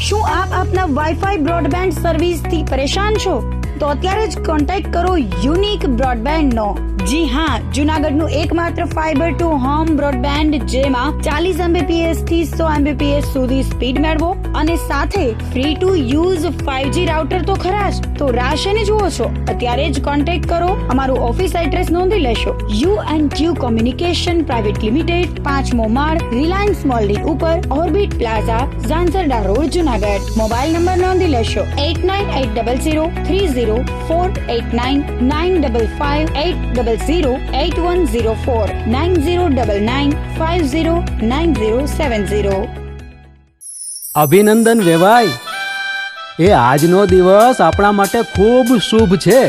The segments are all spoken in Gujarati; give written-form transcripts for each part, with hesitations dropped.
શું આપ આપના વાઈફાઈ બ્રોડબેન્ડ સર્વિસથી પરેશાન છો? તો અત્યારે જ કોન્ટેક્ટ કરો યુનિક બ્રોડબેન્ડનો. જી હા, જૂનાગઢનું એકમાત્ર ફાઈબર ટુ હોમ બ્રોડબેન્ડ, જેમાં 40 Mbps થી 100 Mbps સુધી સ્પીડ મેળવો અને સાથે free to use 5G router તો ખરા જ. તો રાહ શેની જુઓ છો? અત્યારે જ કોન્ટેક્ટ કરો. અમારું ઓફિસ એડ્રેસ નોંધી લેશો. U&Q કોમ્યુનિકેશન પ્રાઇવેટ લિમિટેડ, 5મો માળ, રિલાયન્સ મોલની ઉપર, orbit plaza, Zanzarda road, Junagadh. Mobile number નોંધી લેશો 89800304899558008104 9099509070. અભિનંદન વેવાય. એ આજનો દિવસ આપણા માટે ખૂબ શુભ છે,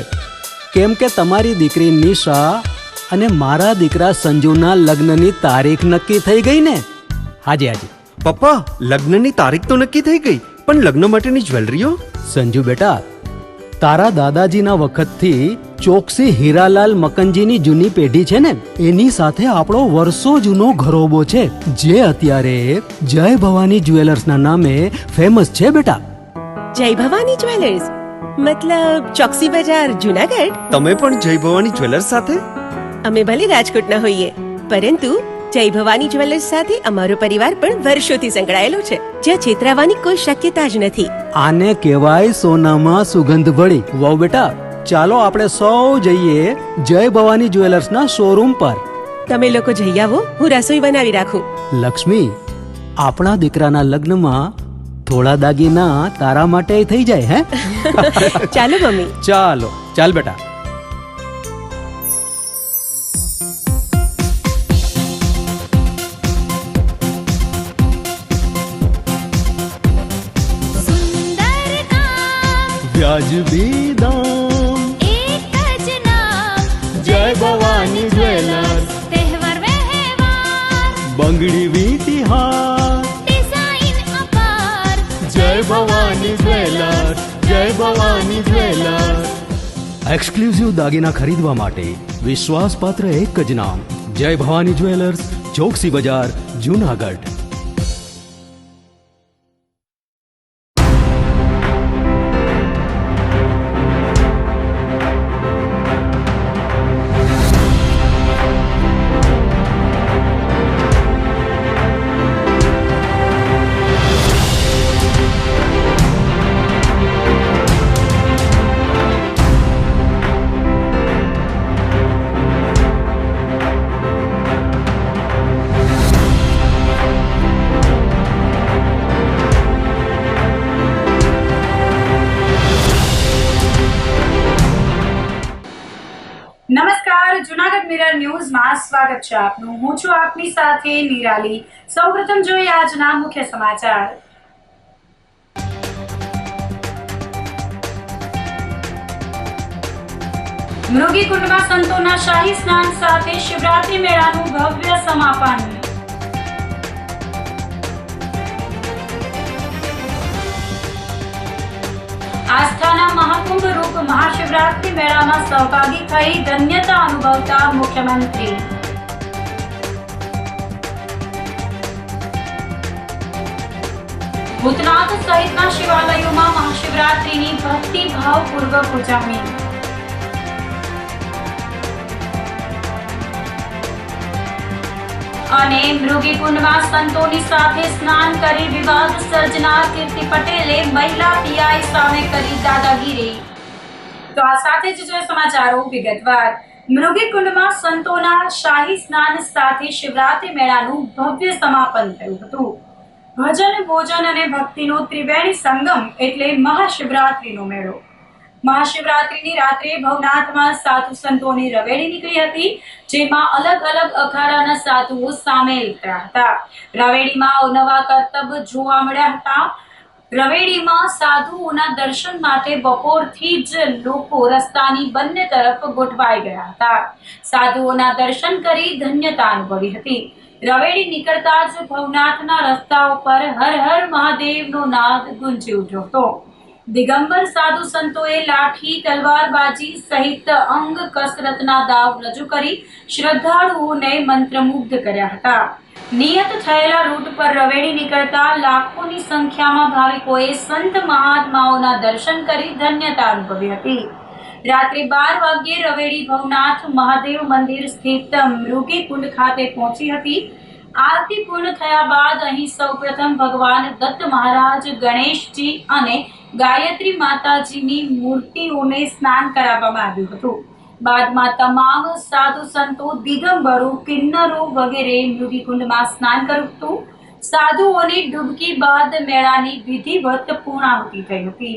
કેમ કે તમારી દીકરી નિશા અને મારા દીકરા સંજુના લગ્નની તારીખ નક્કી થઈ ગઈ ને. હાજી હાજી પપ્પા, લગ્નની તારીખ તો નક્કી થઈ ગઈ, પણ લગ્ન માટેની જ્વેલરીઓ? સંજુ બેટા, તારા દાદાજીના વખતથી ચોકસી હીરાલાલ મકનજીની જૂની પેઢી છે ને, એની સાથે આપણો વર્ષો જૂનો ઘરોબો છે, જે અત્યારે જય ભવાની જ્વેલર્સના નામે ફેમસ છે બેટા. જય ભવાની જ્વેલર્સ મતલબ ચોકસી બજાર, જૂનાગઢ? તમે પણ જય ભવાની જ્વેલર્સ સાથે? અમે ભલે રાજકોટના હોઈએ, પરંતુ જય ભવાની જ્વેલર્સ સાથે અમારો પરિવાર પણ વર્ષોથી સંકળાયેલો છે, જ્યાં છેતરાવાની કોઈ શક્યતા જ નથી. આને કહેવાય સોનામાં સુગંધ ભળી. વાવ બેટા, ચાલો આપણે સૌ જઈએ જય ભવાની જ્વેલર્સના શોરૂમ પર. તમે લોકો જઈ આવો, હું રસોઈ બનાવી રાખું. લક્ષ્મી, આપણા દીકરાના લગ્નમાં થોડા દાગીના તારા માટે થઈ જાય. હે ચાલો મમ્મી. ચાલો ચાલ બેટા. વ્યાજબી દામ, એક જ નામ, જય ભવાની જ્વેલર્સ. તહેવાર વ્યવહાર, બંગડી વીંટી હાર, ડિઝાઇન અપાર, જય ભવાની જ્વેલર્સ, જય ભવાની જ્વેલર્સ. એક્સક્લુઝિવ દાગીના ખરીદવા માટે વિશ્વાસપાત્ર એક જ નામ, જય ભવાની જ્વેલર્સ, ચોકસી બજાર, જૂનાગઢ. નમસ્કાર, જૂનાગઢ મિરર ન્યૂઝમાં સ્વાગત છે આપનું. હું છું આપની સાથે નિરાલી. સૌપ્રથમ જોઈએ આજના મુખ્ય સમાચાર. મૃગીકુંડમાં સંતોના શાહી સ્નાન સાથે શિવરાત્રી મેળાનું ભવ્ય સમાપન. આસ્થાના મહાકુંભ રૂપ મહાશિવરાત્રી મેળામાં સહભાગી થઈ ધન્યતા અનુભવતા મુખ્યમંત્રી. ભૂતનાથ સહિતના શિવાલયોમાં મહાશિવરાત્રીની ભક્તિભાવપૂર્વક ઉજવણી. અને મૃગીકુંડમાં સંતોની સાથે સ્નાન કરી વિવાદ સર્જનાર કીર્તિ પટેલે મહિલા પીઆઈ સામે કરી દાદાગીરી. તો આ સાથે જ જોઈએ સમાચારો વિગતવાર. મૃગીકુંડમાં સંતોના શાહી સ્નાન સાથે શિવરાત્રી મેળાનું ભવ્ય સમાપન થયું હતું. ભજન, ભોજન અને ભક્તિનો ત્રિવેણી સંગમ એટલે મહાશિવરાત્રીનો મેળો. મહાશિવરાત્રીની રાત્રે ભવનાથમાં સાધુ સંતોની રવેડી નીકળી હતી, જેમાં અલગ અલગ અખાડાના સાધુઓ સામેલ થયા હતા. રવેડીમાં અવનવા કરતબ જોવા મળ્યા હતા. રવેડીમાં સાધુઓના દર્શન માટે બપોરથી જ લોકો રસ્તાની બંને તરફ ગોઠવાઈ ગયા હતા. સાધુઓના દર્શન કરી ધન્યતા અનુભવી હતી. રવેડી નીકળતા જ ભવનાથના રસ્તાઓ પર હર હર મહાદેવનો નાદ ગુંજી ઉઠ્યો હતો. દિગંબર સાધુ સંતોએ લાઠી, તલવારબાજી સહિત અંગ કસરતના દાવ રજૂ કરી શ્રદ્ધાળુઓને મંત્રમુગ્ધ કર્યા હતા. નિયત થયેલા રૂટ પર રવેડી નીકળતા લાખોની સંખ્યામાં ભાવિકોએ સંત મહાત્માઓના દર્શન કરી ધન્યતા અનુભવી હતી. રાત્રે 12 વાગ્યે રવેડી ભવનાથ મહાદેવ મંદિર સ્થિત મૃગીકુંડ ખાતે પહોંચી હતી. આરતી પૂર્ણ થયા બાદ અહીં સૌપ્રથમ ભગવાન દત્ત મહારાજ, ગણેશજી અને ગાયત્રી માતાજીની મૂર્તિઓને સ્નાન કરાવવામાં આવ્યું હતું. બાદમાં તમામ સાધુ સંતો, દિગંબરો, કિન્નરો વગેરે મૃગીકુંડમાં સ્નાન કર્યું હતું. સાધુઓની ડૂબકી બાદ મેળાની વિધિવત પૂર્ણાહુતિ થઈ હતી.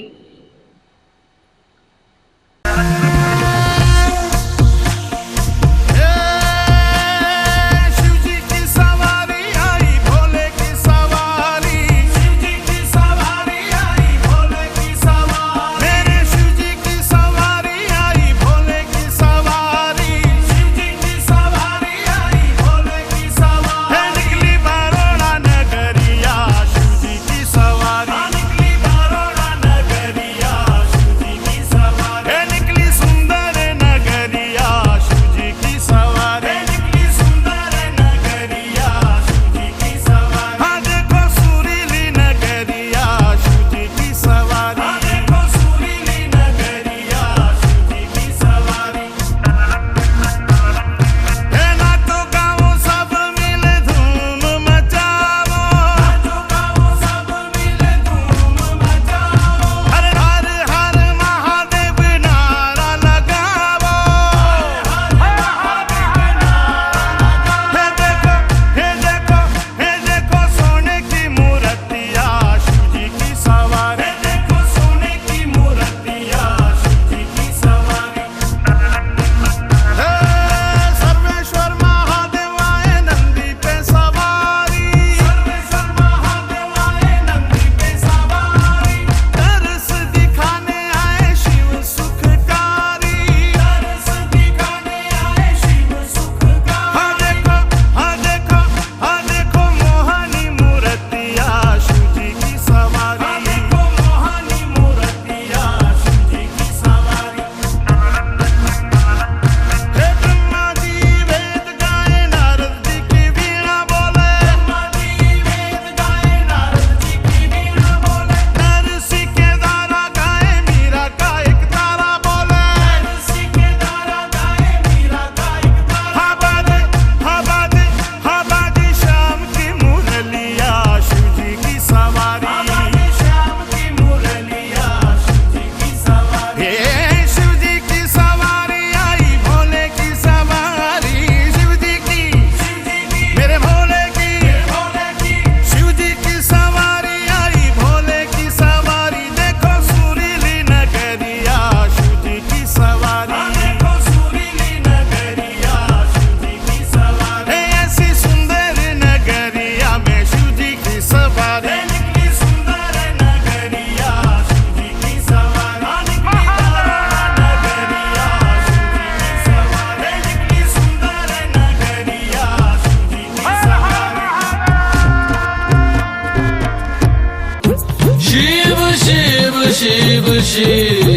शिव शिव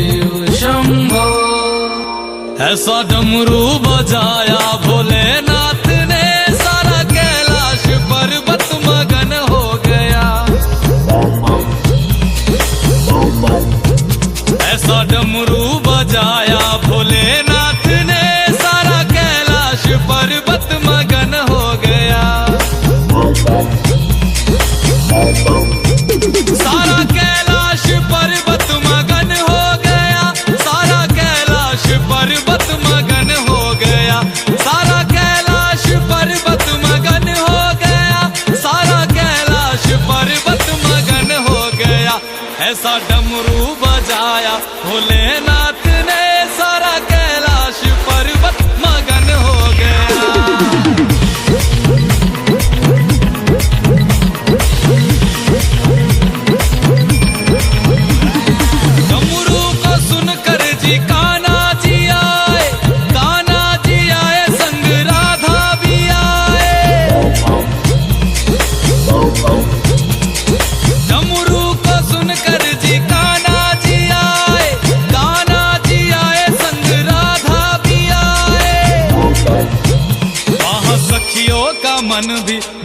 शंभो, ऐसा डमरू बजाया भोलेनाथ ने, सारा कैलाश पर्वत मगन हो गया। ऐसा डमरू बजाया भोलेनाथ ने, सारा कैलाश पर्वत मगन हो गया। सारा कैलाश पर्वत मगन हो गया, सारा कैलाश पर्वत मगन हो गया, सारा कैलाश पर्वत मगन हो गया, सारा कैलाश पर्वत मगन हो गया। ऐसा डमरू बजाया भोलेनाथ ने, सारा कैलाश पर्वत मगन हो गया। डमरू को सुनकर जी कान्हा जी आए,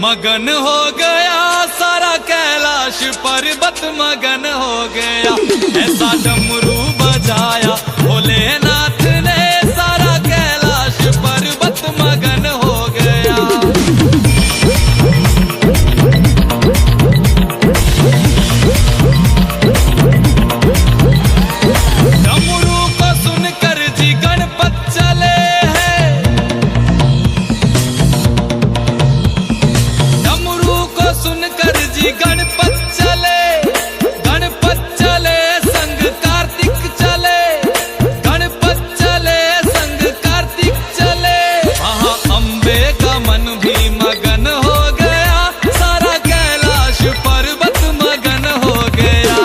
मगन हो गया, सारा कैलाश पर्वत मगन हो गया। ऐसा डमरू बजाया भोलेनाथ ने, सारा कैलाश पर्वत मगन हो गया। डमरू को सुनकर जी गणपत चले हैं, डमरू को सुनकर जी गणपत चले, गणपत चले संग कार्तिक चले, गणपत चले संग कार्तिक चले। वहाँ अम्बे का मन भी मगन हो गया, सारा कैलाश पर्वत मगन हो गया।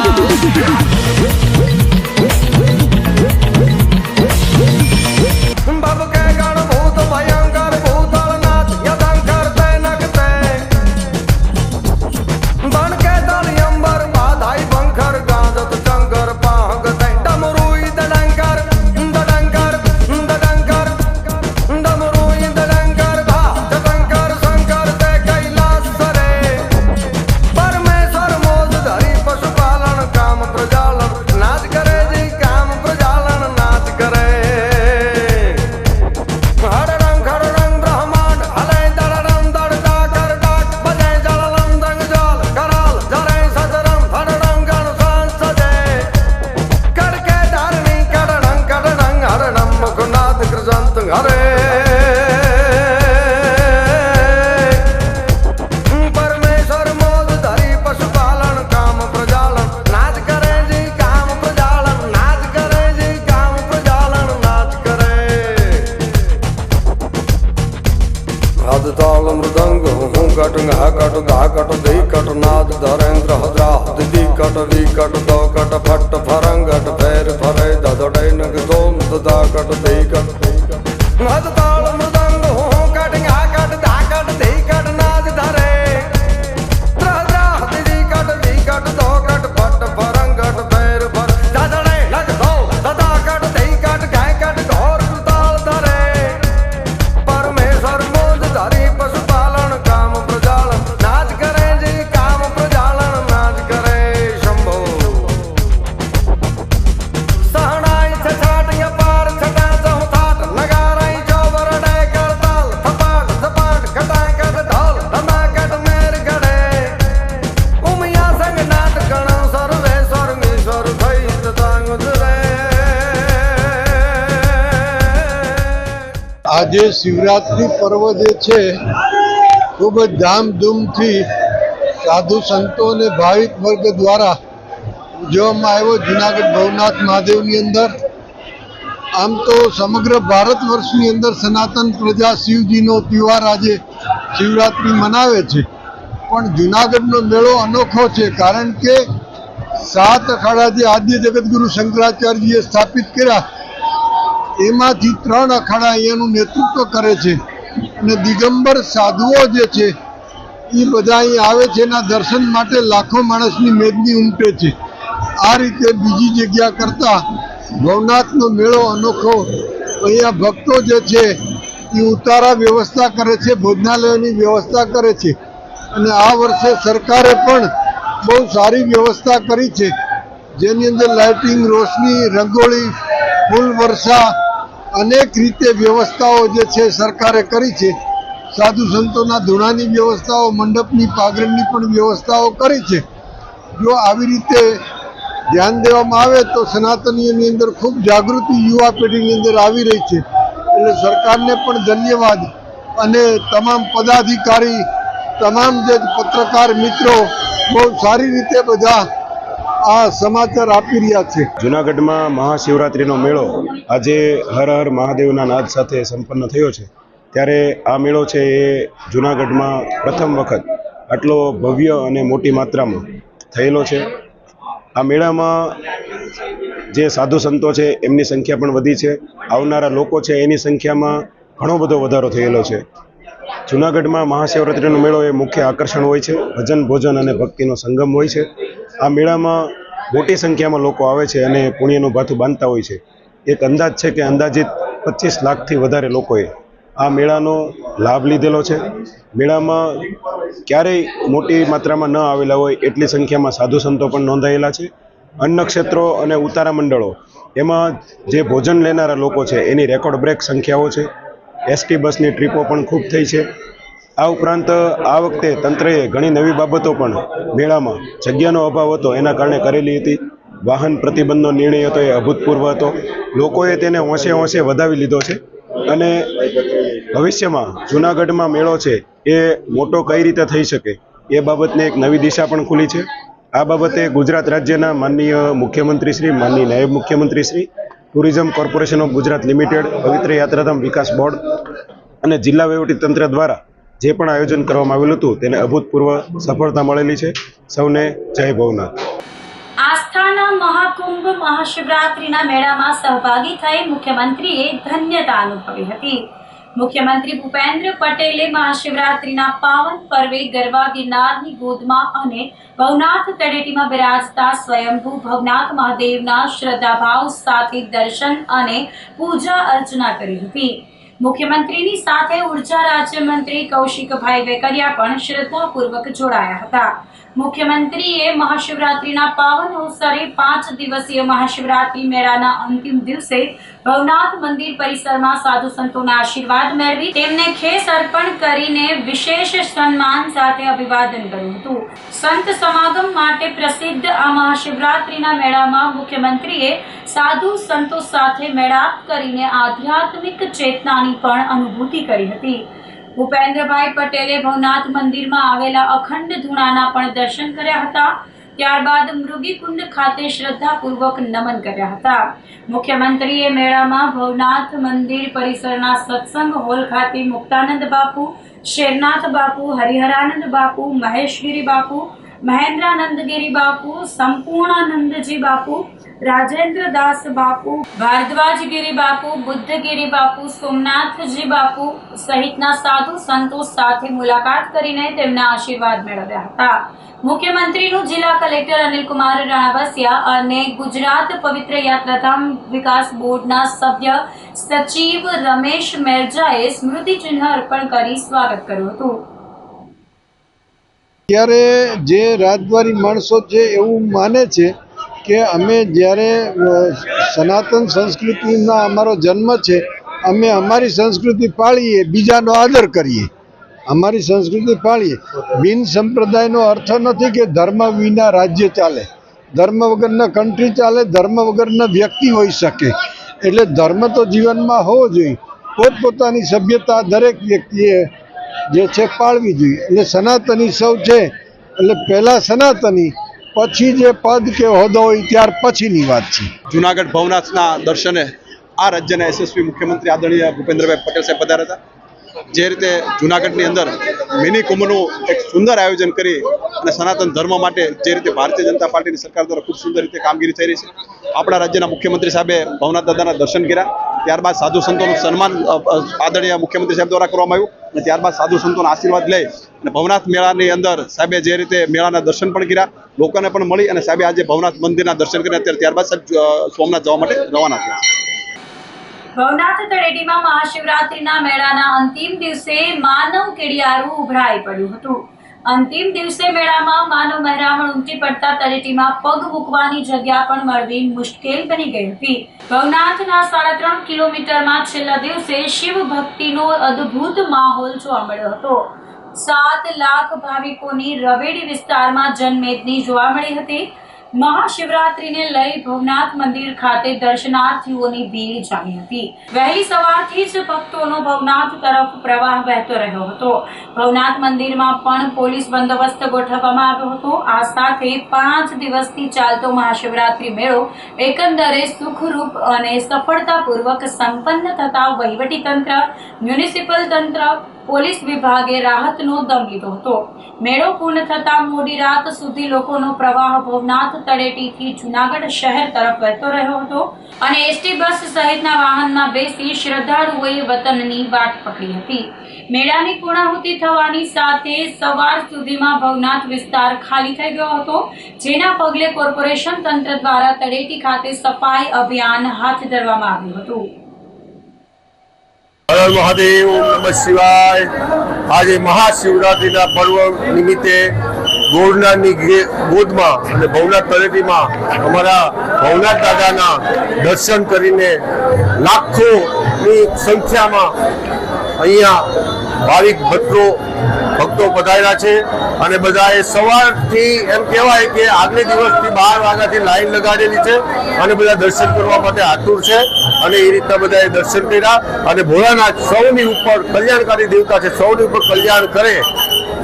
बब के गण भूत भयंकर भूतलनाथ यदंकर तैनकते बन के दल अंबर बाधाई बंकर गाजत चंकर पाहगते डमरुई दडंकर दडंकर दडंकर डमरुई दडंकर भा जतंकर शंकर ते कैलाश सरे परमेश्वर मोद धरी पशुपालन काम प्रजालन नाच करे जी काम प्रजालन नाच करे। हर रंग ब्रह्मांड हले दड़रम दड़ डाकर डाक बजे जललम दंग जल कराल जरे सजरम हररम गण सांस सजे करके धारणी कड़रंग हरनम मुकुनाथ कृष्ण हरे। परमेश्वर मोद धरी पशुपालन काम प्रजालन नाच करे जी काम प्रजालन नाच करे जी काम प्रजालन नाच करे। हद ताल मृदंग हूँ कट घा कट धा कट धी कट नाद धरेन्द्र हद्रा दिदी कट वी कट दो कट फट फरंगट फेर फरे ददड़े नग दोम ददा कट धी कट हद ताल मृदंग हूँ कट घा कट धा कट धी कट नाद धरे द्रहद्रा दिदी कट वी कट दो कट फट फरंगट फेर फर ददड़े नग दो ददा कट धी कट गाय कट घोर ताल धरे। परमेश्वर मोद धरी पशुपालन काम प्रजालन नाच करे जी काम प्रजालन नाच करे। शंभो सहनाई छछाट अपार छटा चौथाट नगाराई चौबर डे करताल थपाट थपाट खटाई कट ढोल धमाकट मेर गड़े उमिया संग नाट गणम सर्वेश्वर मीश्वर भई ततांग उजरे। આજે શિવરાત્રિ પર્વ જે છે ખૂબ જ ધામધૂમથી સાધુ સંતો અને ભાવિક વર્ગ દ્વારા ઉજવવામાં આવ્યો જુનાગઢ ભવનાથ મહાદેવની અંદર। આમ તો સમગ્ર ભારત વર્ષની અંદર સનાતન પ્રજા શિવજીનો તહેવાર આજે શિવરાત્રિ મનાવે છે, પણ જુનાગઢનો મેળો અનોખો છે કારણ કે 7 અખાડા જે આદ્ય જગતગુરુ શંકરાચાર્યજીએ સ્થાપિત કર્યા એમાંથી 3 અખાડા અહીંયાનું નેતૃત્વ કરે છે અને દિગંબર સાધુઓ જે છે એ બધા અહીં આવે છે, એના દર્શન માટે લાખો માણસની મેદની ઉમટે છે। આ રીતે બીજી જગ્યા કરતાં ભવનાથનો મેળો અનોખો। અહીંયા ભક્તો જે છે એ ઉતારા વ્યવસ્થા કરે છે, ભોજનાલયોની વ્યવસ્થા કરે છે અને આ વર્ષે સરકારે પણ બહુ સારી વ્યવસ્થા કરી છે, જેની અંદર લાઇટિંગ, રોશની, રંગોળી, ફૂલ વર્ષા અનેક રીતે વ્યવસ્થાઓ જે છે સરકારે કરી છે। સાધુ સંતોના ધૂણાની વ્યવસ્થાઓ, મંડપની પાઘરણની પણ વ્યવસ્થાઓ કરી છે। જો આવી રીતે ધ્યાન દેવામાં આવે તો સનાતનીઓની અંદર ખૂબ જાગૃતિ યુવા પેઢીની અંદર આવી રહી છે, એટલે સરકારને પણ ધન્યવાદ અને તમામ પદાધિકારી, તમામ જે પત્રકાર મિત્રો બહુ સારી રીતે બધા આ સમાચાર આપી રહ્યા છે। જૂનાગઢમાં મહાશિવરાત્રિનો મેળો આજે હર હર મહાદેવના નાદ સાથે સંપન્ન થયો છે, ત્યારે આ મેળો છે એ જૂનાગઢમાં પ્રથમ વખત આટલો ભવ્ય અને મોટી માત્રામાં થયેલો છે। આ મેળામાં જે સાધુ સંતો છે એમની સંખ્યા પણ વધી છે, આવનારા લોકો છે એની સંખ્યામાં ઘણો બધો વધારો થયેલો છે। જૂનાગઢમાં મહાશિવરાત્રિનો મેળો એ મુખ્ય આકર્ષણ હોય છે, ભજન, ભોજન અને ભક્તિનો સંગમ હોય છે। આ મેળામાં મોટી સંખ્યામાં લોકો આવે છે અને પુણ્યનું ભાથું બાંધતા હોય છે। એક અંદાજ છે કે અંદાજિત 25 લાખથી વધારે લોકોએ આ મેળાનો લાભ લીધેલો છે. મેળામાં ક્યારેય મોટી માત્રામાં ન આવેલા હોય એટલી સંખ્યામાં સાધુ સંતો પણ નોંધાયેલા છે. અન્ન ક્ષેત્રો અને ઉતારા મંડળો એમાં જે ભોજન લેનારા લોકો છે એની રેકોર્ડ બ્રેક સંખ્યાઓ છે. એસટી બસની ટ્રીપો પણ ખૂબ થઈ છે. આ ઉપરાંત આ વખતે તંત્રએ ઘણી નવી બાબતો પણ મેળામાં જગ્યાનો અભાવ હતો એના કારણે કરેલી હતી. વાહન પ્રતિબંધનો નિર્ણય હતો એ અભૂતપૂર્વ હતો. લોકોએ તેને હોંશે હોંશે વધાવી લીધો છે અને ભવિષ્યમાં જૂનાગઢમાં મેળો છે એ મોટો કઈ રીતે થઈ શકે એ બાબતને એક નવી દિશા પણ ખુલી છે. આ બાબતે ગુજરાત રાજ્યના માનનીય મુખ્યમંત્રી શ્રી, માનનીય નાયબ મુખ્યમંત્રી Shri, tourism corporation of Gujarat limited, પવિત્ર યાત્રાધામ વિકાસ બોર્ડ અને જિલ્લા વહીવટીતંત્ર દ્વારા જે પણ આયોજન કરવામાં આવેલું હતું તેને અભૂતપૂર્વ સફળતા મળેલી છે. સૌને જય ભવનાથ. આસ્થાના મહાકુંભ મહાશિવરાત્રીના મેળામાં સહભાગી થઈ મુખ્યમંત્રીએ ધન્યતા અનુભવી હતી. મુખ્યમંત્રી ભૂપેન્દ્ર પટેલે મહાશિવરાત્રીના પાવન પર્વે ગરબા ગિરનારની ગોદમાં અને ભવનાથ તળેટીમાં બિરાજતા સ્વયંભૂ ભવનાથ મહાદેવના શ્રદ્ધાભાવ સાથે દર્શન અને પૂજા અર્ચના કરી હતી. મુખ્યમંત્રીની સાથે ઉર્જા રાજ્યમંત્રી કૌશિકભાઈ વેકરિયા પણ શ્રદ્ધાપૂર્વક જોડાયા હતા. મુખ્યમંત્રીએ મહાશિવરાત્રીના પાવન અવસરે 5 દિવસીય મહાશિવરાત્રી મેળાના અંતિમ દિવસે ભવનાથ મંદિર પરિસરમાં સાધુ સંતોના આશીર્વાદ મેળવી તેમને ખેસ અર્પણ કરીને વિશેષ સન્માન સાથે અભિવાદન કર્યું હતું. સંત સમાગમ માટે પ્રસિદ્ધ આ મહાશિવરાત્રીના મેળામાં મુખ્યમંત્રીએ સાધુ સંતો સાથે મેળાપ કરીને આધ્યાત્મિક ચેતનાની પણ અનુભૂતિ કરી હતી. ભૂપેન્દ્રભાઈ પટેલે ભવનાથ મંદિરમાં આવેલા અખંડ ધૂણાના પણ દર્શન કર્યા હતા. ત્યારબાદ મૃગીકુંડ ખાતે શ્રદ્ધાપૂર્વક નમન કર્યા હતા. મુખ્યમંત્રીએ મેળામાં ભવનાથ મંદિર પરિસરના સત્સંગ હોલ ખાતે મુક્તાનંદ બાપુ, શેરનાથ બાપુ, હરિહરાનંદ બાપુ, મહેશગીરી બાપુ, મહેન્દ્રાનંદગીરી બાપુ, સંપૂર્ણાનંદજી બાપુ, રાજેન્દ્રદાસ બાપુ, ભારદ્વાજગીરી બાપુ, બુદ્ધગીરી બાપુ, સોમનાથજી બાપુ સહિતના સાધુ સંતો સાથે મુલાકાત કરીને તેમના આશીર્વાદ મેળવ્યા હતા. મુખ્યમંત્રીનું જિલ્લા કલેક્ટર અનિલકુમાર રાણાવસિયા અને ગુજરાત પવિત્ર યાત્રાધામ વિકાસ બોર્ડના સભ્ય સચિવ રમેશ મેરજાએ સ્મૃતિચિહ્ન અર્પણ કરી સ્વાગત કર્યું હતું. ત્યારે જે રાજદ્વારી માણસો છે એવું માને છે કે અમે જ્યારે સનાતન સંસ્કૃતિમાં અમારો જન્મ છે, અમે અમારી સંસ્કૃતિ પાળીએ, બીજાનો આદર કરીએ, અમારી સંસ્કૃતિ પાળીએ. બિન સંપ્રદાયનો અર્થ નથી કે ધર્મ વિના રાજ્ય ચાલે, ધર્મ વગરના કન્ટ્રી ચાલે, ધર્મ વગરના વ્યક્તિ હોઈ શકે. એટલે ધર્મ તો જીવનમાં હોવો જોઈએ. પોતપોતાની સભ્યતા દરેક વ્યક્તિએ જે છે પાળવી જોઈએ. એટલે સનાતની સૌ છે, એટલે પહેલાં સનાતની, પછી જે પદ કે હોદ્દો હોય ત્યાર પછીની વાત છે. જૂનાગઢ ભવનાથના દર્શને આ રાજ્યના યશસ્વી મુખ્યમંત્રી આદરણીય ભૂપેન્દ્રભાઈ પટેલ સાહેબ પધાર્યા હતા. જે રીતે જૂનાગઢની અંદર મિની કુંભનું એક સુંદર આયોજન કરી અને સનાતન ધર્મ માટે જે રીતે ભારતીય જનતા પાર્ટીની સરકાર દ્વારા ખૂબ સુંદર રીતે કામગીરી થઈ રહી છે. આપણા રાજ્યના મુખ્યમંત્રી સાહેબે ભવનાથ દાદાના દર્શન કર્યા. ત્યારબાદ સાધુ સંતોનું સન્માન આદરણીય મુખ્યમંત્રી સાહેબ દ્વારા કરવામાં આવ્યું અને ત્યારબાદ સાધુ સંતોના આશીર્વાદ લઈ અને ભવનાથ મેળાની અંદર સાહેબે જે રીતે મેળાના દર્શન પણ કર્યા, લોકોને પણ મળી અને સાહેબે આજે ભવનાથ મંદિરના દર્શન કર્યા. ત્યારબાદ સાહેબ સોમનાથ જવા માટે રવાના થયા છે. ભવનાથ તળેટીમાં મહાશિવરાત્રીના મેળાના અંતિમ દિવસે માનવ કેડિયારું ઉભરાઈ પડ્યું હતું. અંતિમ દિવસે મેળામાં માનવ મહેરામણ ઉમટી પડતા તળેટીમાં પગ મૂકવાની જગ્યા પણ મળવી મુશ્કેલ બની ગઈ હતી. ભવનાથના 3.5 કિલોમીટરમાં છેલ્લા દિવસે શિવ ભક્તિનો અદ્ભુત માહોલ જોવા મળ્યો હતો. 7 લાખ ભાવિકોની રવેડી વિસ્તારમાં જનમેદની જોવા મળી હતી. મહાશિવરાત્રીને લઈ ભવનાથ મંદિર ખાતે દર્શનાર્થીઓની ભીડ જામી હતી. વહેલી સવારથી જ ભક્તોનો ભવનાથ તરફ પ્રવાહ વહેતો રહ્યો હતો. ભવનાથ મંદિરમાં પણ પોલીસ બંદોબસ્ત ગોઠવવામાં આવ્યો હતો. આ સાથે 5 દિવસથી ચાલતો મહાશિવરાત્રી મેળો એકંદરે સુખરૂપ અને સફળતાપૂર્વક સંપન્ન થતા વહીવટીતંત્ર, મ્યુનિસિપલ તંત્ર, પોલીસ વિભાગે રાહતનો દમ લીધો હતો. મેળો પૂર્ણ થતા મોડી રાત સુધી લોકોનો પ્રવાહ ભવનાથ તળેટીથી જૂનાગઢ શહેર તરફ વહેતો રહ્યો હતો અને એસટી બસ સહિતના વાહનમાં બેસી શ્રદ્ધાળુઓએ વતનની વાટ પકડી હતી. મેળાની પૂર્ણાહુતિ થવાની સાથે સવાર સુધીમાં ભવનાથ વિસ્તાર ખાલી થઈ ગયો હતો, જેના પગલે કોર્પોરેશન તંત્ર દ્વારા તળેટી ખાતે સફાઈ અભિયાન હાથ ધરવામાં આવ્યું હતું. હર મહાદેવ, નમઃ શિવાય. આજે મહાશિવરાત્રિના પર્વ નિમિત્તે ગોરનાની ગોદમાં અને ભવનાથ તળેટીમાં અમારા ભવનાથ દાદાના દર્શન કરીને લાખોની સંખ્યામાં અહીંયા ભાવિક ભક્તો પધાર્યા છે અને બધાએ સવારથી એમ કહેવાય કે આગલે દિવસથી 12 વાગ્યાથી લાઈન લગાડેલી છે અને બધા દર્શન કરવા માટે આતુર છે અને એ રીતના બધાએ દર્શન કર્યા અને ભોળાનાથ સૌની ઉપર કલ્યાણકારી દેવતા છે, સૌની ઉપર કલ્યાણ કરે,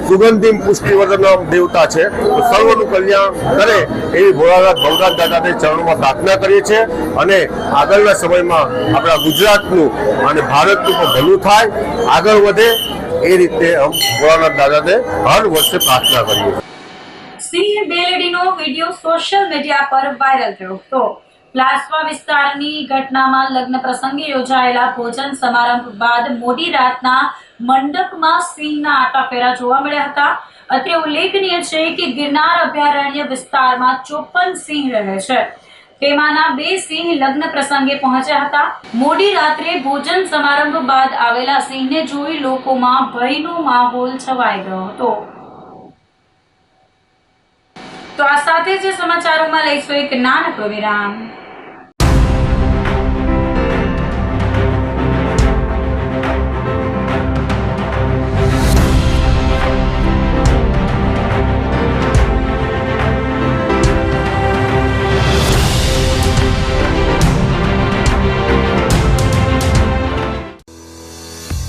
સુગંધિમ પુષ્ટિવર્ધન દેવતા છે, સર્વનું કલ્યાણ કરે એવી ભોળાનાથ ભવનાથ દાદાને ચરણોમાં પ્રાર્થના કરીએ છીએ અને આગળના સમયમાં આપણા ગુજરાતનું અને ભારતનું પણ ભલું થાય, આગળ વધે એ રીતે ભોળાનાથ દાદાને હર વર્ષે પ્રાર્થના કરીએ. સિંહ બેલડીનો વિડીયો સોશિયલ મીડિયા પર વાયરલ થયો હતો. પ્લાસવા વિસ્તારની ઘટનામાં લગ્ન પ્રસંગે યોજાયેલા ભોજન સમારંભ બાદ મોડી રાતના મંડપમાં સિંહના આટાફેરા જોવા મળ્યા હતા. અત્રે ઉલ્લેખનીય છે કે ગિરનાર અભયારણ્ય વિસ્તારમાં 54 સિંહ રહે છે. તેમાંના 2 સિંહ લગ્ન પ્રસંગે પહોંચ્યા હતા. મોડી રાત્રે ભોજન સમારંભ બાદ આવેલા સિંહને જોઈ લોકોમાં ભયનો માહોલ છવાઈ ગયો હતો. તો આ સાથે જ સમાચારોમાં લઈશું એક નાનકડો વિરામ.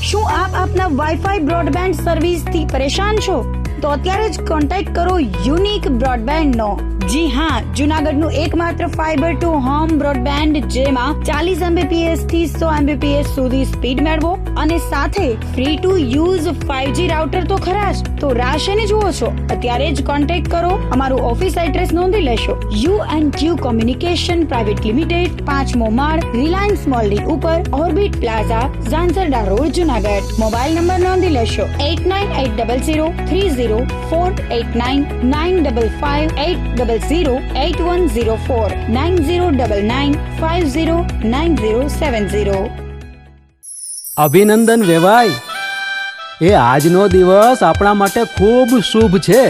શું આપ આપના વાઈફાઈ બ્રોડબેન્ડ સર્વિસથી પરેશાન છો? તો અત્યારે જ કોન્ટેક્ટ કરો યુનિક બ્રોડબેન્ડ નો. જી હા, જૂનાગઢનું એકમાત્ર ફાઈબર ટુ હોમ બ્રોડબેન્ડ જેમાં 40 Mbps થી 100 Mbps સુધી સ્પીડ મેળવો અને સાથે free to use 5G router તો ખરા જ. તો રાહ શેને જુઓ છો? અત્યારે જ કોન્ટેક્ટ કરો. અમારું ઓફિસ એડ્રેસ નોંધી લેશો. U&Q કોમ્યુનિકેશન પ્રાઇવેટ લિમિટેડ, 5મો માળ, રિલાયન્સ મોલની ઉપર, orbit plaza, Zanzarda road, Junagadh. Mobile number નોંધી લેશો 8980030489 95580808104 9099509070. અભિનંદન વેવાઈ. એ આજનો દિવસ આપણા માટે ખૂબ શુભ છે,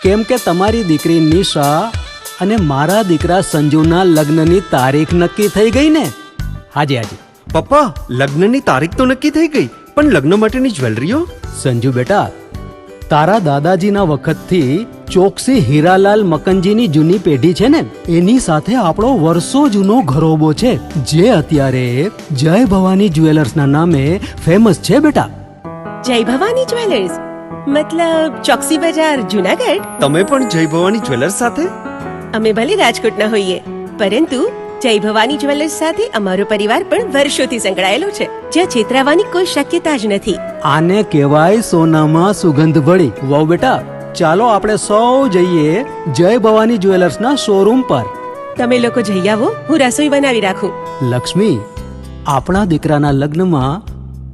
કેમ કે તમારી દીકરી નિશા અને મારા દીકરા સંજુના લગ્નની તારીખ નક્કી થઈ ગઈ ને. હાજી હાજી પપ્પા, લગ્નની તારીખ તો નક્કી થઈ ગઈ, પણ લગ્ન માટેની જ્વેલરીઓ? સંજુ બેટા, તારા દાદાજીના વખતથી ચોકસી હીરાલાલ મકનજીની જૂની પેઢી છે ને, એની સાથે આપણો વર્ષો જૂનો ઘરોબો છે, જે અત્યારે જય ભવાની જ્વેલર્સના નામે ફેમસ છે બેટા. જય ભવાની જ્વેલર્સ મતલબ ચોકસી બજાર, જૂનાગઢ? તમે પણ જય ભવાની જ્વેલર્સ સાથે? અમે ભલે રાજકોટના હોઈએ, પરંતુ જય ભવાની જ્વેલર્સ સાથે અમારો પરિવાર પણ વર્ષોથી સંકળાયેલો છે, જ્યાં છેતરાવાની કોઈ શક્યતા જ નથી. આને કહેવાય સોનામાં સુગંધ ભળી. વહુ બેટા, ચાલો આપણે સૌ જઈએ જય ભવાની જ્વેલર્સના શોરૂમ પર. તમે લોકો જઈ આવો, હું રસોઈ બનાવી રાખું. લક્ષ્મી, આપણા દીકરાના લગ્નમાં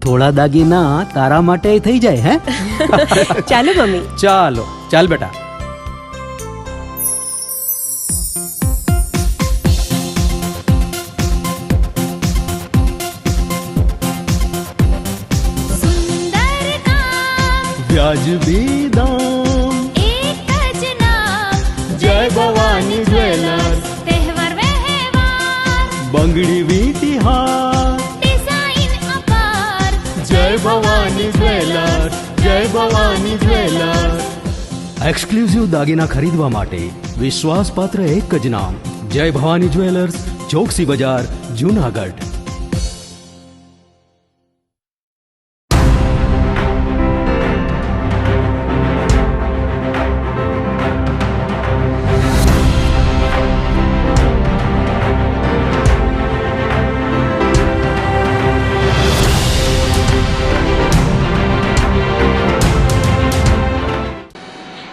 થોડા દાગીના તારા માટે થઈ જાય. હે ચાલો મમ્મી. ચાલો ચાલ બેટા. सुंदर काम વ્યાજબી દામ, एक ज नाम જય ભવાની જ્વેલર્સ, तहेवार व्यवहार બંગડી વીટી હાર, डिजाइन अपार જય ભવાની જ્વેલર્સ, જય ભવાની જ્વેલર્સ. એક્સક્લુઝિવ દાગીના ખરીદવા માટે વિશ્વાસપાત્ર એક જ નામ, જય ભવાની જ્વેલર્સ, ચોકસી બજાર, જૂનાગઢ.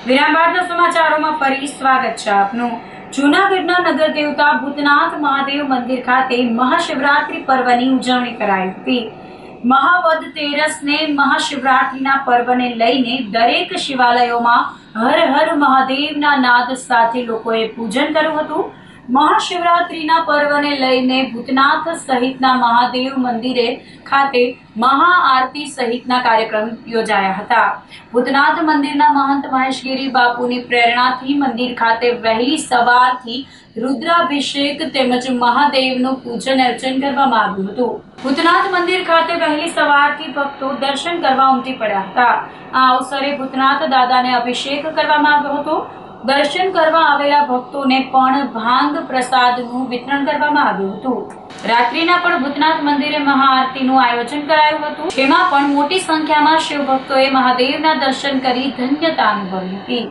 વિરામ બાદના સમાચારોમાં ફરી સ્વાગત છે આપનું. જૂનાગઢના નગર દેવતા ભૂતનાથ મહાદેવ મંદિર ખાતે મહાશિવરાત્રી પર્વની ઉજવણી કરાઈ હતી. મહાવદ તેરસને મહાશિવરાત્રીના પર્વને લઈને દરેક શિવાલયોમાં હર હર મહાદેવના નાદ સાથે લોકોએ પૂજન કર્યું હતું. મહાશિવરાત્રિના પર્વને લઈને ભૂતનાથ સહિતના મહાદેવ મંદિરે ખાતે મહાઆરતી સહિતના કાર્યક્રમ યોજાયા હતા. ભૂતનાથ મંદિરના મહંત મહેશગીરી બાપુની પ્રેરણાથી મંદિર ખાતે વહેલી સવારથી રુદ્રાભિષેક તેમજ મહાદેવનું પૂજન અર્ચન કરવામાં આવ્યું હતું. ભૂતનાથ મંદિર ખાતે વહેલી સવારથી ભક્તો દર્શન કરવા ઉમટી પડ્યા હતા. આ અવસરે ભૂતનાથ દાદાને અભિષેક કરવામાં આવ્યો હતો. દર્શન કરવા આવેલા ભક્તોને પણ ભાંગ પ્રસાદનું વિતરણ કરવામાં આવ્યું હતું. રાત્રિના પણ ભૂતનાથ મંદિરે મહાઆરતીનું આયોજન કરાયું હતું, જેમાં પણ મોટી સંખ્યામાં શિવ ભક્તોએ મહાદેવના દર્શન કરી ધન્યતા અનુભવી હતી.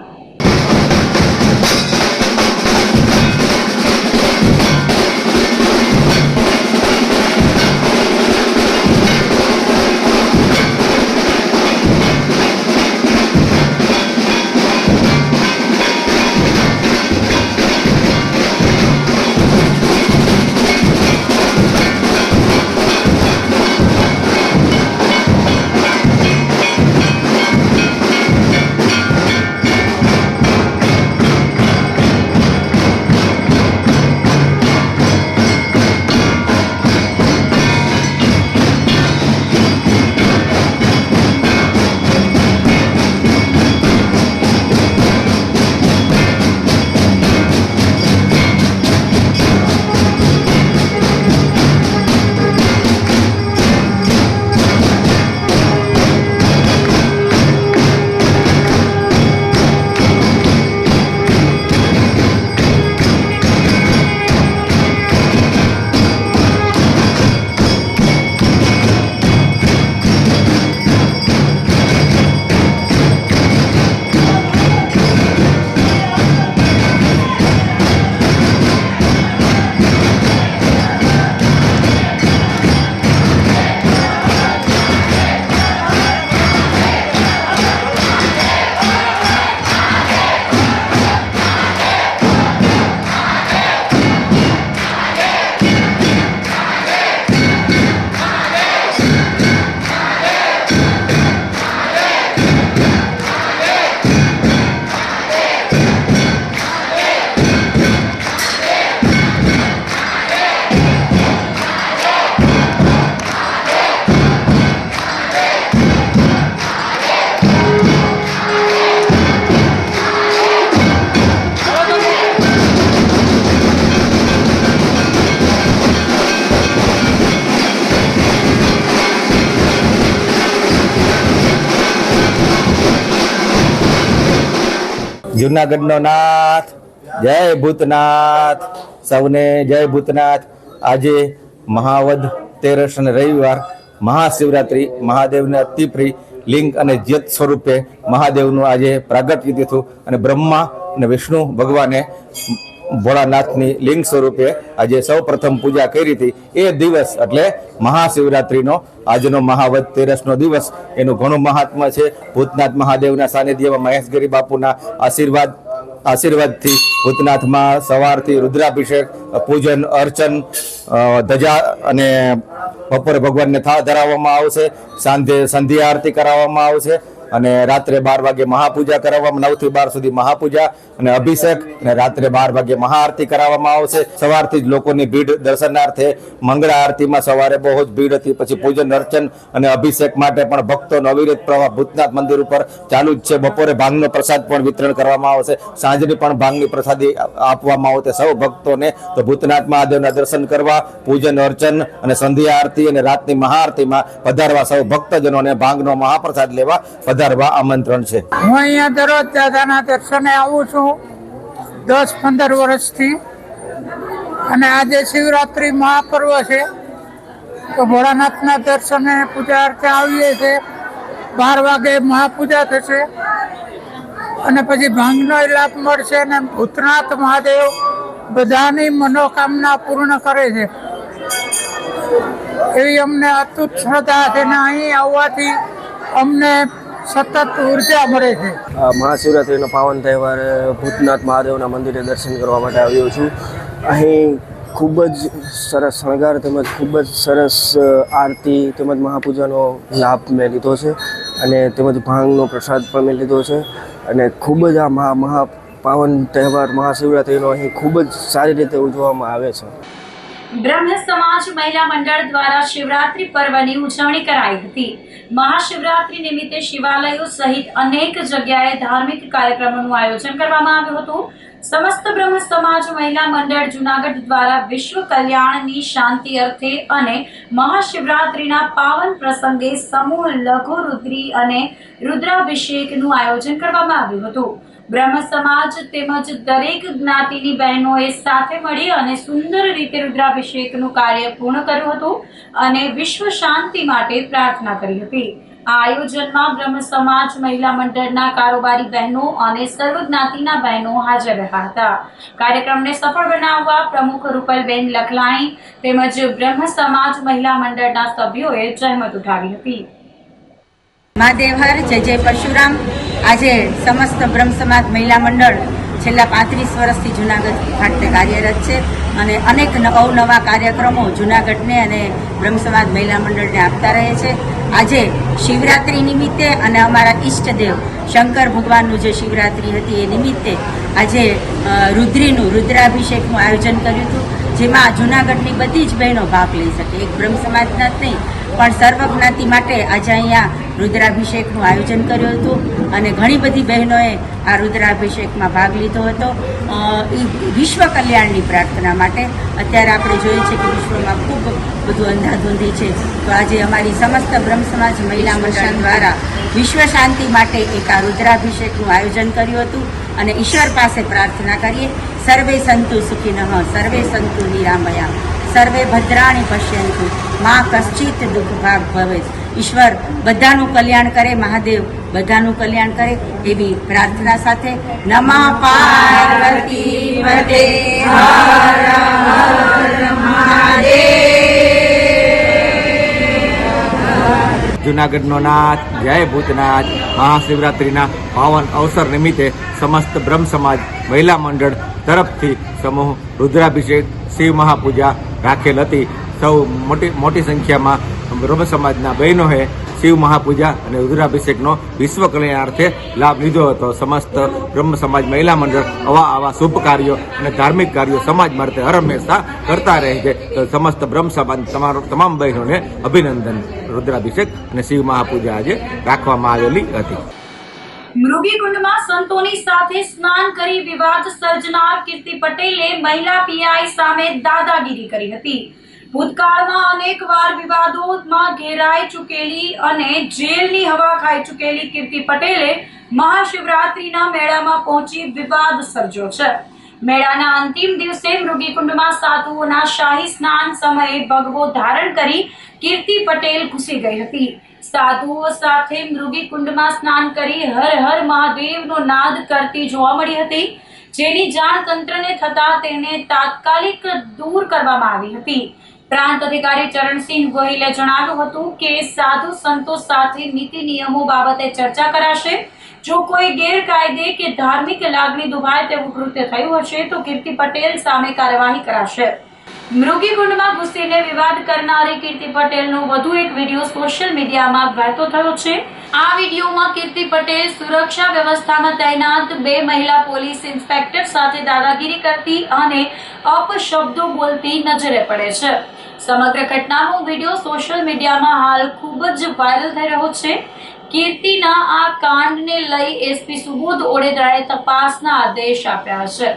જુનાગઢનો નાથ, જય ભૂતનાથ. સૌને જય ભૂતનાથ. આજે મહાવદ તેરસ અને રવિવાર મહાશિવરાત્રિ, મહાદેવને અતિ પ્રિય લિંગ અને જ્યોત સ્વરૂપે મહાદેવનું આજે પ્રાગટ્ય થયું અને બ્રહ્મા અને વિષ્ણુ ભગવાને ભોળાનાથની લિંગ સ્વરૂપે આજે સૌ પ્રથમ પૂજા કરી હતી. એ દિવસ એટલે મહાશિવરાત્રિનો આજનો મહાવદ તેરસનો દિવસ, એનું ઘણું મહાત્મા છે. ભૂતનાથ મહાદેવના સાનિધ્યમાં મહેશગીરી બાપુના આશીર્વાદથી ભૂતનાથમાં સવારથી રુદ્રાભિષેક, પૂજન અર્ચન, ધજા અને બપોરે ભગવાનને થાળ ધરાવવામાં આવશે. સાંજે સંધ્યા આરતી કરાવવામાં આવશે અને રાત્રે 12 વાગે મહાપૂજા કરાવવામાં, 9 થી 12 સુધી મહાપૂજા અને અભિષેક, અને રાત્રે 12 વાગે મહાઆરતી કરાવવામાં આવશે. સવારથી જ લોકોની ભીડ દર્શનાર્થે મંગળા આરતીમાં સવારે બહુ જ ભીડ હતી. પછી પૂજન અર્ચન અને અભિષેક માટે પણ ભક્તોનો અવિરત પ્રવાહ ભૂતનાથ મંદિર ઉપર ચાલુ જ છે. બપોરે ભાંગનો પ્રસાદ પણ વિતરણ કરવામાં આવશે. સાંજની પણ ભાંગની પ્રસાદી આપવામાં આવશે સૌ ભક્તોને. તો ભૂતનાથ મહાદેવના દર્શન કરવા, પૂજન અર્ચન અને સંધ્યા આરતી અને રાતની મહાઆરતીમાં પધારવા સૌ ભક્તજનોને ભાંગનો મહાપ્રસાદ લેવા પધારવા આમંત્રણ છે. હું અહીંયા દરરોજ દાદાના દર્શને આવું છું 10-15 વર્ષથી, અને આજે શિવરાત્રિ મહાપર્વ છે તો ભોળાનાથના દર્શને પૂજા અર્ચે આવીએ છીએ. 12 વાગે મહાપૂજા થશે અને પછી ભાંગનો લાભ મળશે અને ભૂતનાથ મહાદેવ બધાની મનોકામના પૂર્ણ કરે છે એવી અમને અતૂટ શ્રદ્ધા છે ને અહીં આવવાથી અમને સતત ઉર્જા મળે છે. મહાશિવરાત્રિનો પાવન તહેવાર ભૂતનાથ મહાદેવના મંદિરે દર્શન કરવા માટે આવ્યો છું. અહીં ખૂબ જ સરસ શણગાર તેમજ ખૂબ જ સરસ આરતી તેમજ મહાપૂજાનો લાભ મેં લીધો છે અને તેમજ ભાંગનો પ્રસાદ પણ મેં લીધો છે અને ખૂબ જ આ મહા પાવન તહેવાર મહાશિવરાત્રિનો અહીં ખૂબ જ સારી રીતે ઉજવવામાં આવે છે. બ્રહ્મ સમાજ મહિલા મંડળ દ્વારા શિવરાત્રી પર્વની ઉજવણી કરાઈ હતી. મહાશિવરાત્રી નિમિત્તે શિવાલયો સહિત અનેક જગ્યાએ ધાર્મિક કાર્યક્રમોનું આયોજન કરવામાં આવ્યું હતું. સમસ્ત બ્રહ્મ સમાજ મહિલા મંડળ જૂનાગઢ દ્વારા વિશ્વ કલ્યાણની શાંતિ અર્થે અને મહાશિવરાત્રીના પાવન પ્રસંગે સમૂહ લઘુ રુદ્રી અને રુદ્રાભિષેકનું આયોજન કરવામાં આવ્યું હતું. બ્રહ્મ સમાજ તેમજ દરેક જ્ઞાતિની બહેનોએ સાથે મળી અને સુંદર રીતે રુદ્રાભિષેકનું કાર્ય પૂર્ણ કર્યું હતું અને વિશ્વ શાંતિ માટે પ્રાર્થના કરી હતી. આ આયોજનમાં બ્રહ્મ સમાજ મહિલા મંડળના કારોબારી બહેનો અને સર્વ જ્ઞાતિના બહેનો હાજર રહ્યા હતા. કાર્યક્રમને સફળ બનાવવા પ્રમુખ રૂપલબેન લખલાણી તેમજ બ્રહ્મ સમાજ મહિલા મંડળના સભ્યોએ જહેમત ઉઠાવી હતી. મહાદેવ હર, જય જય પરશુરામ. આજે સમસ્ત બ્રહ્મ સમાજ મહિલા મંડળ છેલ્લા 35 વર્ષથી જૂનાગઢ ખાતે કાર્યરત છે અને અનેક અવનવા કાર્યક્રમો જૂનાગઢને અને બ્રહ્મ સમાજ મહિલા મંડળને આપતા રહે છે. આજે શિવરાત્રિ નિમિત્તે અને અમારા ઈષ્ટદેવ શંકર ભગવાનનું જે શિવરાત્રિ હતી એ નિમિત્તે આજે રુદ્રાભિષેકનું આયોજન કર્યું હતું, જેમાં જૂનાગઢની બધી જ બહેનો ભાગ લઈ શકે. એક બ્રહ્મ સમાજના જ નહીં પણ સર્વ જ્ઞાતિ માટે આજે અહીંયા રુદ્રાભિષેકનું આયોજન કર્યું હતું અને ઘણી બધી બહેનોએ આ રુદ્રાભિષેકમાં ભાગ લીધો હતો. વિશ્વ કલ્યાણની પ્રાર્થના માટે અત્યારે આપણે જોઈએ છે કે વિશ્વમાં ખૂબ બધું અંધાધૂંધી છે, તો આજે અમારી સમસ્ત બ્રહ્મ સમાજ મહિલા મંડળ દ્વારા વિશ્વ શાંતિ માટે એક આ રુદ્રાભિષેકનું આયોજન કર્યું હતું અને ઈશ્વર પાસે પ્રાર્થના કરીએ, સર્વે સંતુ સુખિનઃ, સર્વે સંતુ નિરામયા, સર્વે ભદ્રાણી પશ્યંતુ, મા કશ્ચિત દુઃખ ભાગ ભવેત. ઈશ્વર બધાનું કલ્યાણ કરે, મહાદેવ બધાનું કલ્યાણ કરે એવી પ્રાર્થના સાથે નમઃ પાર્વતી પતે હર હર મહાદેવ. જૂનાગઢનો નાથ, જય ભૂતનાથ. મહાશિવરાત્રિના પાવન અવસર નિમિત્તે સમસ્ત બ્રહ્મ સમાજ મહિલા મંડળ તરફથી સમૂહ રુદ્રાભિષેક શિવ મહાપૂજા રાખેલ હતી. સૌ મોટી સંખ્યામાં બ્રહ્મ સમાજના બહેનોએ શિવ મહાપૂજા અને રુદ્રાભિષેકનો વિશ્વ કલ્યાણાર્થે લાભ લીધો હતો. સમસ્ત બ્રહ્મ સમાજ મહિલા મંડળ આવા શુભ કાર્યો અને ધાર્મિક કાર્યો સમાજ માટે હર હંમેશા કરતા રહે છે. તો સમસ્ત બ્રહ્મ સમાજ તમામ બહેનોને અભિનંદન. રુદ્રાભિષેક અને શિવ મહાપૂજા આજે રાખવામાં આવેલી હતી. મૃગીકુંડમાં સંતોની સાથે સ્નાન કરી વિવાદ સર્જનાર કીર્તિ પટેલે મહિલા પીઆઈ સામે દાદાગીરી કરી હતી. ભૂતકાળમાં અનેક વાર વિવાદોમાં ઘેરાઈ ચૂકેલી અને જેલની હવા ખાઈ ચૂકેલી કીર્તિ પટેલે મહાશિવરાત્રીના મેળામાં પહોંચી વિવાદ સર્જ્યો છે. મેળાના અંતિમ દિવસે મૃગીકુંડમાં સાધુઓના શાહી સ્નાન સમયે ભગવો ધારણ કરી કીર્તિ પટેલ ઘૂસી ગઈ હતી. સાધુઓ સાથે મૃગીકુંડમાં સ્નાન કરી હર હર મહાદેવનો નાદ કરતી જોવા મળી હતી, જેની જાણ તંત્રને થતા તેને તાત્કાલિક દૂર કરવામાં આવી હતી. પ્રાંત અધિકારી ચરણસિંહ ગોહિલે જણાવ્યું હતું કે સાધુ સંતો સાથે નીતિ નિયમો બાબતે ચર્ચા કરાશે. જો કોઈ ગેરકાયદે કે ધાર્મિક લાગણી દુભાય તેવું કૃત્ય થયું હશે તો કીર્તિ પટેલ સામે કાર્યવાહી કરાશે. મૃગીકુંડમાં ઘૂસીને વિવાદ કરનારી કીર્તિ પટેલનો વધુ એક વિડીયો સોશિયલ મીડિયામાં વહેતો થયો છે. આ વિડીયોમાં કીર્તિ પટેલ સુરક્ષા વ્યવસ્થામાં તૈનાત 2 મહિલા પોલીસ ઇન્સ્પેક્ટર સાથે દાદાગીરી કરતી અને અપશબ્દો બોલતી નજરે પડે છે. સમગ્ર ઘટનાનો વિડીયો સોશિયલ મીડિયામાં હાલ ખૂબ જ વાયરલ થઈ રહ્યો છે. કીર્તિના આ કાંડને લઈ એસપી સુબોધ ઓડેદરાએ તપાસના આદેશ આપ્યા છે.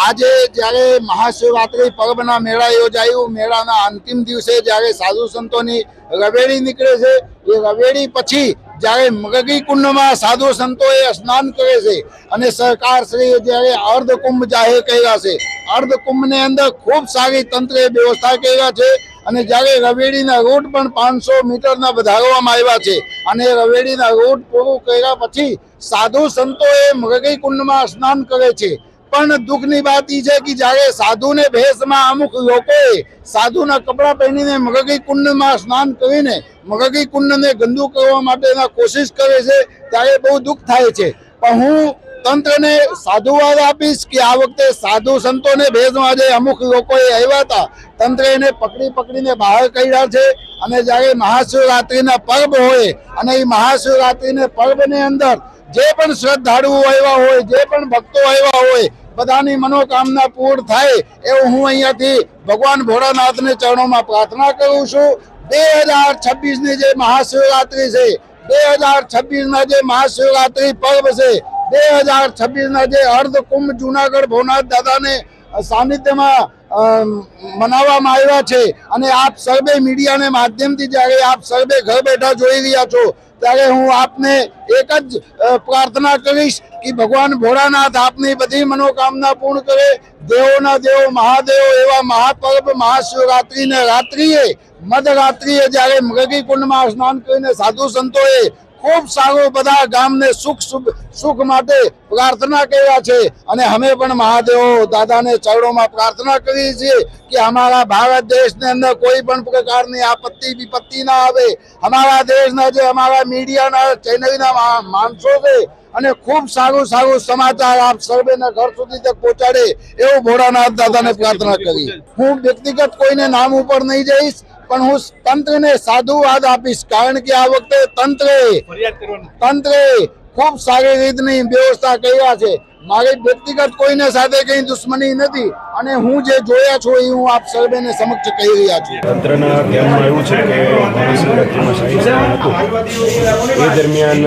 આજે જ્યારે મહાશિવરાત્રિ પર્વના મેળા યોજાયું, મેળાના અંતિમ દિવસે જ્યારે સાધુ સંતોની રવેડી નીકળે છે, એ રવેડી પછી જ્યારે મૃગીકુંડમાં સાધુ સંતોએ સ્નાન કરે છે અને સરકાર શ્રી જ્યારે અર્ધકુંભ જાહેર કર્યા છે, અર્ધકુંભની અંદર ખૂબ સારી તંત્રે વ્યવસ્થા કર્યા છે અને જ્યારે રવેડીના રૂટ પણ 500 મીટરના વધારવામાં આવ્યા છે અને રવેડીના રૂટ પૂરું કર્યા પછી સાધુ સંતોએ મૃગીકુંડમાં સ્નાન કરે છે. પણ દુઃખની વાત એ છે કે જ્યારે સાધુને ભેષમાં અમુક લોકોએ સાધુના કપડાં પહેરીને મગગી કુંડમાં સ્નાન કરીને મગગી કુંડને ગંદુ કરવા માટેના કોશિશ કરે છે ત્યારે બહુ દુઃખ થાય છે. પણ હું તંત્રને સાધુવાદ આપીશ કે આ વખતે સાધુ સંતોને ભેષમાં જે અમુક લોકોએ આવ્યા હતા તંત્રે એને પકડીને બહાર કાઢ્યા છે. અને જ્યારે મહાશિવરાત્રિના પર્વ હોય અને એ મહાશિવરાત્રિને પર્વની અંદર જે પણ શ્રદ્ધાળુઓ આવ્યા હોય જે પણ ભક્તો આવ્યા હોય બધાની મનોકામના પૂર્ણ થાય એવું હું અહીંયાથી ભગવાન ભોળાનાથને ચરણોમાં પ્રાર્થના કરું છું. 2026ની જે મહાશિવરાત્રિ છે 2026ના જે મહાશિવરાત્રિ પર્વ છે 2026ના જે અર્ધકુંભ જુનાગઢ ભવનાથ દાદાને સાનિધ્યમાં મનાવવામાં આવ્યા છે અને આપ સર્વે મીડિયાને માધ્યમથી જ્યારે આપ સર્વે ઘર બેઠા જોઈ રહ્યા છો ત્યારે હું આપને એક જ પ્રાર્થના કરીશ કે ભગવાન ભોળાનાથ આપની બધી મનોકામના પૂર્ણ કરે. દેવોના દેવ મહાદેવ એવા મહાપર્વ મહાશિવરાત્રિને રાત્રિએ મધરાત્રિએ જ્યારે મૃગી કુંડમાં સ્નાન કરીને સાધુ સંતોએ ખૂબ સારું બધા ગામને સુખ માટે પ્રાર્થના કર્યા છે અને અમે પણ મહાદેવ દાદાને ચરણોમાં પ્રાર્થના કરીએ છીએ કે અમારા ભારત દેશની અંદર કોઈ પણ પ્રકારની આપત્તિ વિપત્તિ ના આવે. અમારા દેશના જે અમારા મીડિયાના ચેનલના માણસો છે અને ખૂબ સારું સમાચાર આપ સર્વેના ઘર સુધી તક પહોંચાડે એવું ભોળાનાથ દાદાને પ્રાર્થના કરી. હું વ્યક્તિગત કોઈને નામ ઉપર નહીં જઈશ પણ હું તંત્રને સાધુવાદ આપીશ કારણ કે આ વખતે તંત્રે ખૂબ સારી રીતની વ્યવસ્થા કર્યા છે. મારી વ્યક્તિગત કોઈને સાથે કઈ દુશ્મની નથી અને હું જે જોયા છું એ હું આપ સર્વેને સમક્ષ કહી રહ્યા છું. તંત્રના ધ્યાનમાં એવું છે કે મહાશિવરાત્રિમાં શાહી સ્નાન હતું એ દરમિયાન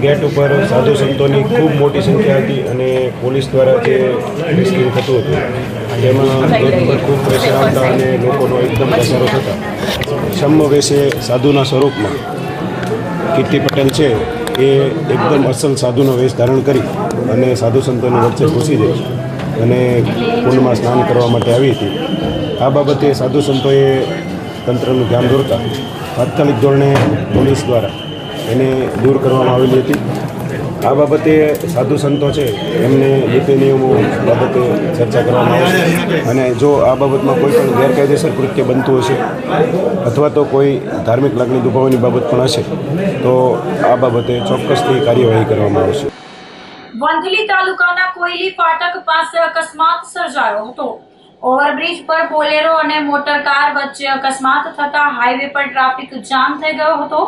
ગેટ ઉપર સાધુ સંતોની ખૂબ મોટી સંખ્યા હતી અને પોલીસ દ્વારા જે રેસ્ક્યુ થતું હતું તેમાં ગેટ પર ખૂબ પ્રેશર આવતા અને લોકોનો એકદમ પ્રસારો થતા સમ્મ વેશે સાધુના સ્વરૂપમાં કીર્તિ પટેલ છે એ એકદમ અસલ સાધુનો વેશ ધારણ કરી અને સાધુ સંતોની વચ્ચે ઘૂસી જઈ અને કુંડમાં સ્નાન કરવા માટે આવી હતી. આ બાબતે સાધુ સંતોએ તંત્રનું ધ્યાન દોરતા તાત્કાલિક ધોરણે પોલીસ દ્વારા એને દૂર કરવામાં આવેલી હતી. આ બાબતે સાધુ સંતો છે એમને નીતિ નિયમો બાબતે ચર્ચા કરવામાં આવશે અને જો આ બાબતમાં કોઈ પણ ગેરકાયદેસર કૃત્ય બનતું હશે અથવા તો કોઈ ધાર્મિક લાગણી દુભાવવાની બાબત પણ હશે તો આ બાબતે ચોક્કસથી કાર્યવાહી કરવામાં આવશે. વંથલી તાલુકાના કોયલી ફાટક પાસે અકસ્માત સર્જાયો હતો. ઓવરબ્રિજ પર બોલેરો અને મોટર કાર વચ્ચે અકસ્માત થતા હાઈવે પર ટ્રાફિક જામ થઈ ગયો હતો.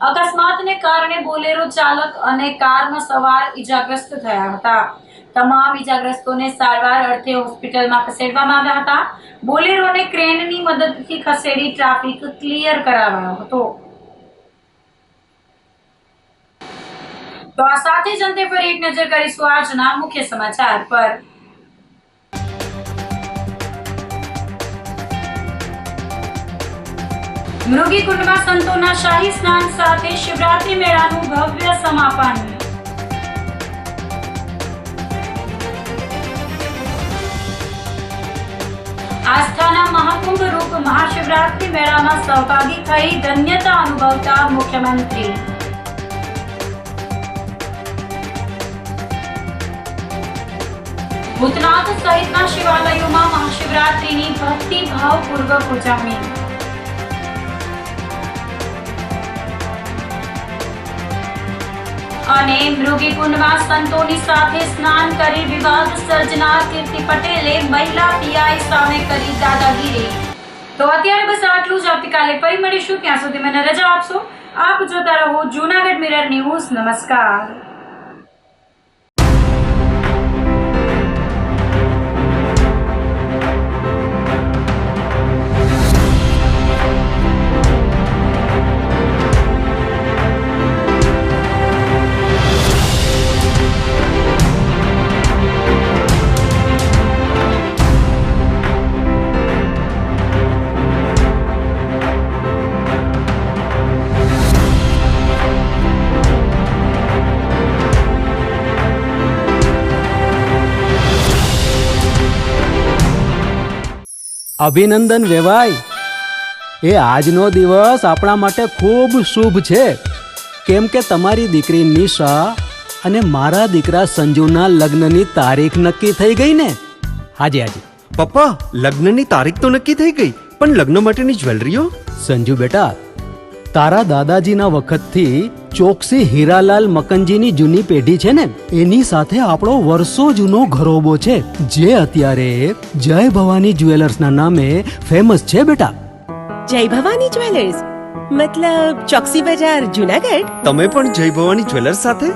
અકસ્માતને કારણે બોલેરો ચાલક અને કારમાં સવાર ઈજાગ્રસ્ત થયા હતા. તમામ ઈજાગ્રસ્તોને સારવાર અર્થે હોસ્પિટલમાં ખસેડવામાં આવ્યા હતા. બોલેરોને ક્રેનની મદદથી ખસેડી ટ્રાફિક ક્લિયર કરાવાયો હતો. તો આ સાથે જ અંતે ફરી એક નજર કરીશું આજના મુખ્ય સમાચાર પર. મૃગી કુંડમાં સંતોના શાહી સ્નાન સાથે શિવરાત્રી મેળાનું ભવ્ય સમાપન. આસ્થાના મહાકુંભ રૂપ મહાશિવરાત્રી મેળામાં સહભાગી થઈ ધન્યતા અનુભવતા મુખ્યમંત્રી. ભૂતનાથ સહિતના શિવાલયોમાં મહાશિવરાત્રીની ભક્તિભાવપૂર્વક ઉજવણી. અને મૃગીકુંડમાં સંતોની સાથે સ્નાન કરી વિવાદ સર્જનાર કીર્તિ પટેલે મહિલા પીઆઈ સામે કરી દાદાગીરી. તો અત્યારે બસ આટલું જ. આવતીકાલે ફરી મળીશું. ત્યાં સુધી મને રજા આપશો. આપ જોતા રહો જૂનાગઢ મિરર ન્યૂઝ. નમસ્કાર. અભિનંદન વેવાઈ. એ આજનો દિવસ આપણા માટે ખૂબ શુભ છે કેમ કે તમારી દીકરી નિશા અને મારા દીકરા સંજુના લગ્નની તારીખ નક્કી થઈ ગઈ ને. હાજી હાજી. પપ્પા લગ્નની તારીખ તો નક્કી થઈ ગઈ, પણ લગ્ન માટેની જ્વેલરીઓ? સંજુ બેટા, તારા દાદાજીના વખતથી ચોકસી હીરાલાલ મકનજીની જૂની પેઢી છે ને, એની સાથે આપણો વર્ષો જૂનો ઘરોબો છે, જે અત્યારે જય ભવાની જ્વેલર્સના નામે ફેમસ છે બેટા. જય ભવાની જ્વેલર્સ મતલબ ચોકસી બજાર જુનાગઢ? તમે પણ જય ભવાની જ્વેલર્સ સાથે?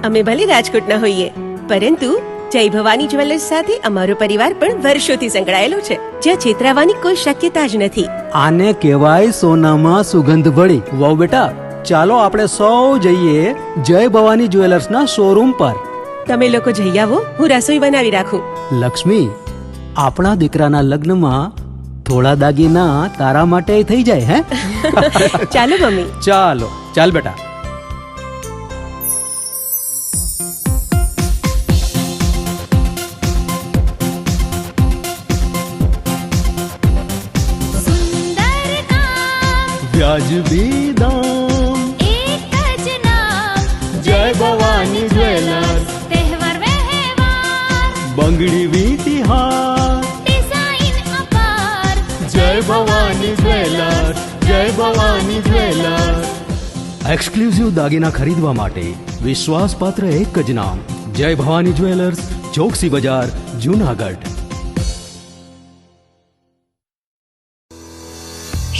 અમે ભલે રાજકોટના હોઈએ, પરંતુ જય ભવાની જ્વેલર્સ સાથે અમારો પરિવાર પણ વર્ષોથી સંકળાયેલો છે, જ્યાં છેતરાવાની કોઈ શક્યતા જ નથી. આને કહેવાય સોનામાં સુગંધ ભળી. વાવ બેટા, ચાલો આપણે સૌ જઈએ જય ભવાની જ્વેલર્સના શોરૂમ પર. તમે લોકો જઈ આવો, હું રસોઈ બનાવી રાખું. લક્ષ્મી, આપણા દીકરાના લગ્નમાં થોડા દાગીના તારા માટે થઈ જાય હે? ચાલો મમ્મી. ચાલો ચાલ બેટા. વ્યાજબી દામ, एक જ नाम જય ભવાની જ્વેલર્સ. तहेवार व्यवहार બંગડી વીટી હાર, डिजाइन अपार જય ભવાની જ્વેલર્સ, જય ભવાની જ્વેલર્સ. એક્સક્લુઝિવ દાગીના ખરીદવા માટે વિશ્વાસપાત્ર એક જ નામ, જય ભવાની જ્વેલર્સ, ચોકસી બજાર, જુનાગઢ.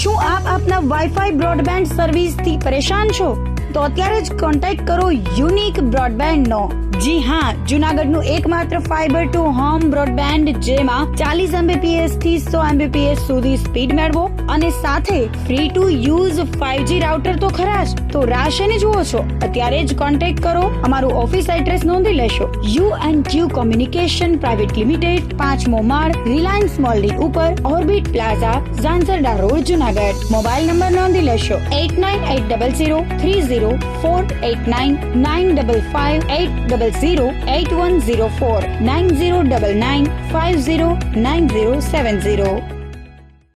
શું આપ આપના વાઈફાઈ બ્રોડબેન્ડ સર્વિસથી પરેશાન છો? તો અત્યારે જ કોન્ટેક્ટ કરો યુનિક બ્રોડબેન્ડ નો. જી હા, જુનાગઢનું એકમાત્ર ફાઈબર ટુ હોમ બ્રોડબેન્ડ, જેમાં 40 Mbps થી 100 Mbps સુધી સ્પીડ મેળવો અને સાથે free to use 5G router તો ખરા જ. તો રાહ શેની જુઓ છો? અત્યારે જ કોન્ટેક્ટ કરો. અમારું ઓફિસ એડ્રેસ નોંધી લેશો. U&Q કોમ્યુનિકેશન પ્રાઇવેટ લિમિટેડ, 5મો માળ, રિલાયન્સ મોલની ઉપર, orbit plaza, Zanzarda road, Junagadh. Mobile number નોંધી લેશો 8980030489 95580808104 9099509070.